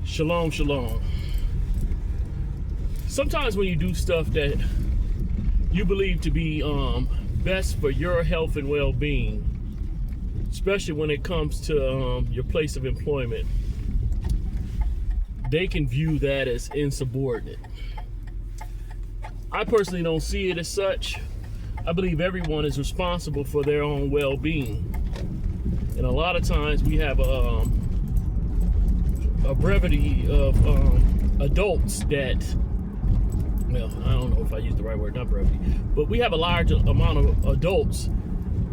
Shalom, shalom. Sometimes when you do stuff that you believe to be best for your health and well-being, especially when it comes to your place of employment, they can view that as insubordinate. I personally don't see it as such. I believe everyone is responsible for their own well-being. And a lot of times we have a brevity of adults that, well, I don't know if I use the right word, not brevity, but we have a large amount of adults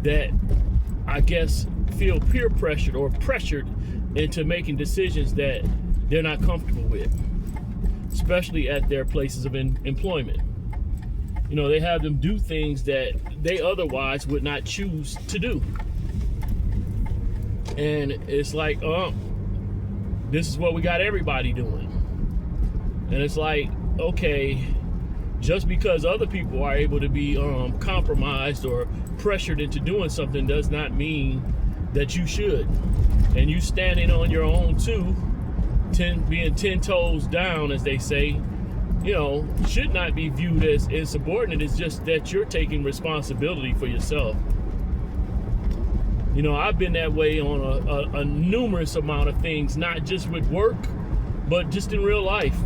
that I guess feel peer pressured or pressured into making decisions that they're not comfortable with, especially at their places of employment. You know, they have them do things that they otherwise would not choose to do. And it's like, this is what we got everybody doing. And it's like, okay, just because other people are able to be compromised or pressured into doing something does not mean that you should. And you standing on your own too, being 10 toes down, as they say, you know, should not be viewed as insubordinate. It's just that you're taking responsibility for yourself. You know, I've been that way on a numerous amount of things, not just with work, but just in real life.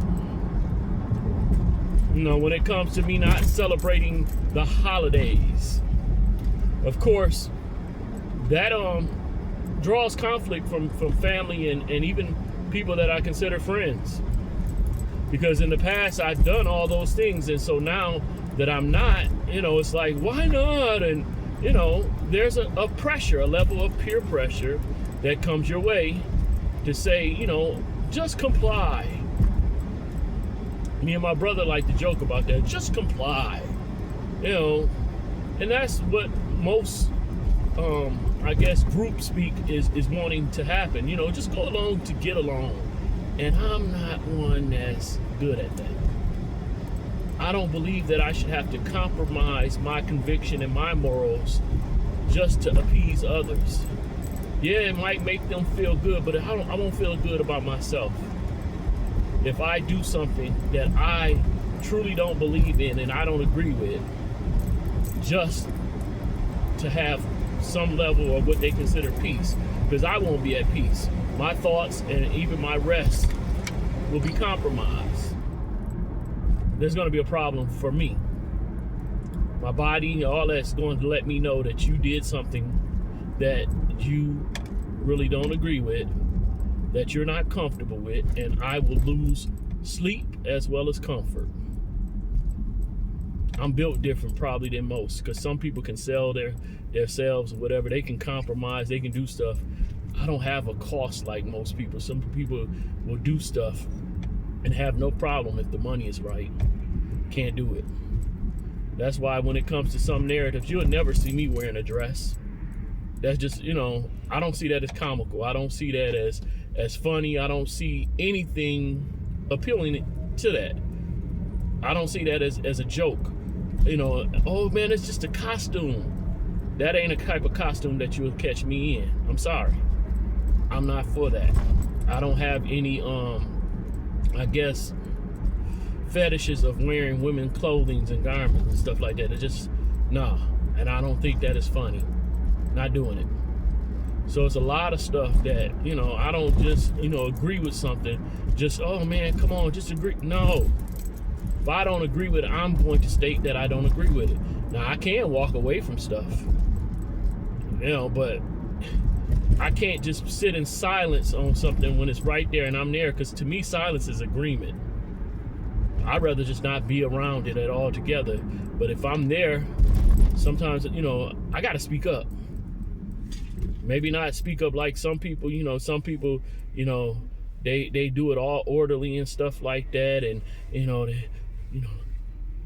You know, when it comes to me not celebrating the holidays, of course, that draws conflict from family and even people that I consider friends. Because in the past, I've done all those things. And so now that I'm not, you know, it's like, why not? And, you know, there's a pressure, a level of peer pressure that comes your way to say, you know, just comply. Me and my brother like to joke about that. Just comply. You know, and that's what most, I guess, group speak is wanting to happen. You know, just go along to get along. And I'm not one that's good at that. I don't believe that I should have to compromise my conviction and my morals just to appease others. Yeah, it might make them feel good, but I won't feel good about myself. If I do something that I truly don't believe in and I don't agree with, just to have some level of what they consider peace, because I won't be at peace. My thoughts and even my rest will be compromised. There's going to be a problem for me. My body, all that's going to let me know that you did something that you really don't agree with, that you're not comfortable with, and I will lose sleep as well as comfort. I'm built different probably than most, because some people can sell themselves or whatever. They can compromise, they can do stuff. I don't have a cost like most people. Some people will do stuff and have no problem if the money is right. Can't do it. That's why when it comes to some narratives, you'll never see me wearing a dress. That's just, you know, I don't see that as comical. I don't see that as funny. I don't see anything appealing to that. I don't see that as a joke. You know, oh man, it's just a costume. That ain't a type of costume that you'll catch me in. I'm sorry. I'm not for that. I don't have any, I guess, fetishes of wearing women's clothing and garments and stuff like that. It just, nah. And I don't think that is funny. Not doing it. So it's a lot of stuff that, you know, I don't just, you know, agree with something. Just, oh man, come on, just agree. No. If I don't agree with it, I'm going to state that I don't agree with it. Now, I can walk away from stuff, you know, but I can't just sit in silence on something when it's right there and I'm there, because to me, silence is agreement. I'd rather just not be around it at all together. But if I'm there, sometimes, you know, I got to speak up. Maybe not speak up like some people, you know, you know, they do it all orderly and stuff like that. And, you know,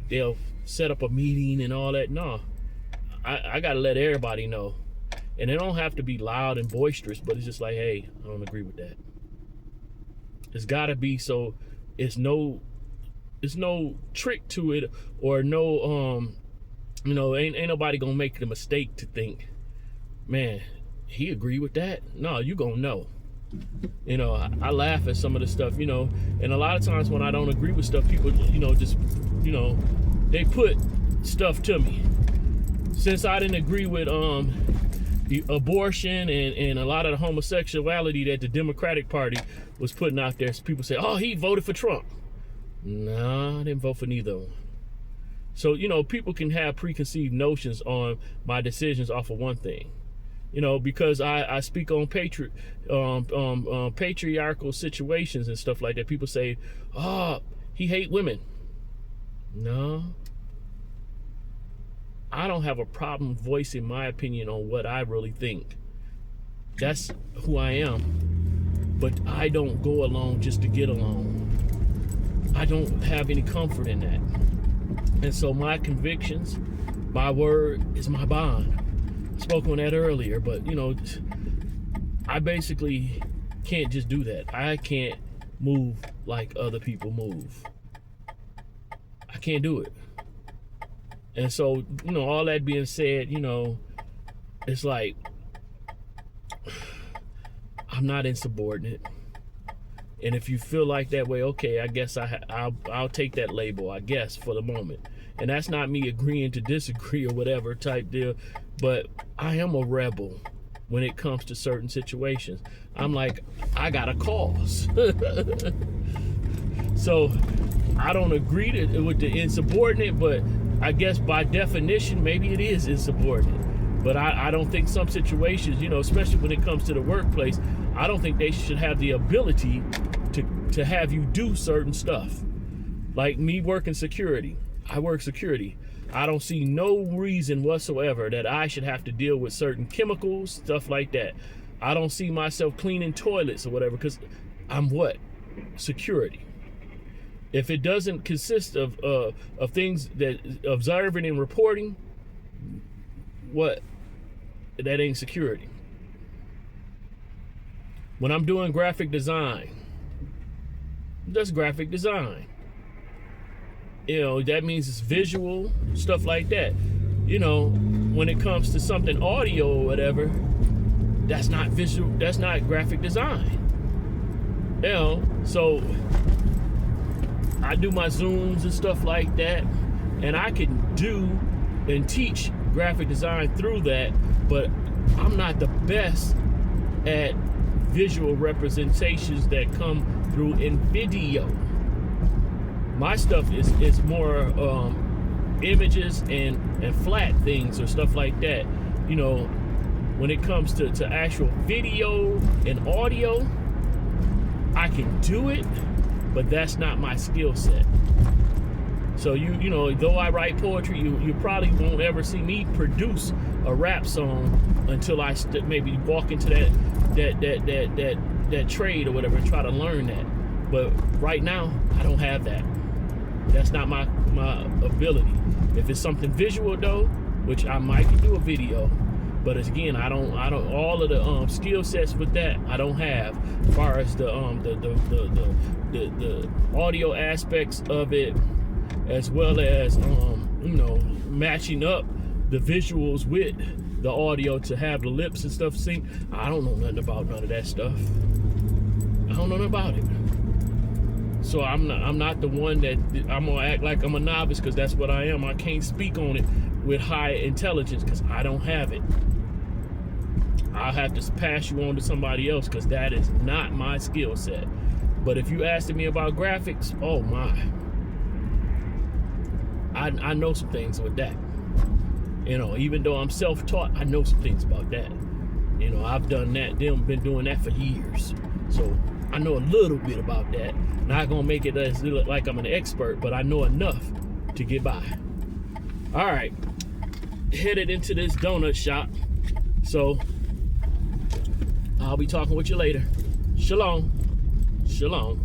they'll set up a meeting and all that. No, I got to let everybody know. And it don't have to be loud and boisterous, but it's just like, hey, I don't agree with that. It's got to be so it's no trick to it, or no, you know, ain't nobody gonna make the mistake to think, man, he agreed with that. No, you gonna know. You know, I laugh at some of the stuff, you know, and a lot of times when I don't agree with stuff, people, you know, just, you know, they put stuff to me. Since I didn't agree with the abortion and a lot of the homosexuality that the Democratic Party was putting out there, so people say, oh, he voted for Trump. No, I didn't vote for neither one. So, you know, people can have preconceived notions on my decisions off of one thing. You know, because I speak on patriarchal situations and stuff like that. People say, oh, he hate women. No. I don't have a problem voicing my opinion on what I really think. That's who I am. But I don't go along just to get along. I don't have any comfort in that. And so my convictions, my word is my bond. I spoke on that earlier, but you know, I basically can't just do that. I can't move like other people move. I can't do it. And so, you know, all that being said, you know, it's like, I'm not insubordinate. And if you feel like that way, okay, I guess I'll take that label, I guess, for the moment. And that's not me agreeing to disagree or whatever type deal, but I am a rebel when it comes to certain situations. I'm like, I got a cause. So I don't agree with the insubordinate, but I guess by definition, maybe it is insubordinate. But I don't think some situations, you know, especially when it comes to the workplace, I don't think they should have the ability to have you do certain stuff. Like me working security. I work security. I don't see no reason whatsoever that I should have to deal with certain chemicals, stuff like that. I don't see myself cleaning toilets or whatever, because I'm what? Security. If it doesn't consist of things that observing and reporting, what? That ain't security. When I'm doing graphic design, that's graphic design. You know, that means it's visual, stuff like that. You know, when it comes to something audio or whatever, that's not visual, that's not graphic design. You know, so I do my Zooms and stuff like that, and I can do and teach graphic design through that, but I'm not the best at visual representations that come through in video. My stuff is more images and flat things or stuff like that. You know, when it comes to actual video and audio, I can do it, but that's not my skill set. So you know, though I write poetry, you probably won't ever see me produce a rap song until I maybe walk into that trade or whatever and try to learn that. But right now, I don't have that. That's not my ability. If it's something visual though, which I might do a video, but again, I don't all of the skill sets with that I don't have. As far as the audio aspects of it, as well as you know, matching up the visuals with the audio to have the lips and stuff sync. I don't know nothing about none of that stuff. I don't know nothing about it. So I'm not the one that I'm gonna act like I'm a novice, because that's what I am. I can't speak on it with high intelligence because I don't have it. I'll have to pass you on to somebody else because that is not my skill set. But if you asking me about graphics, oh my, I know some things with that. You know, even though I'm self-taught, I know some things about that. You know, I've done that. They've been doing that for years. So I know a little bit about that. Not gonna make it as look like I'm an expert, but I know enough to get by. All right, headed into this donut shop. So I'll be talking with you later. Shalom. Shalom.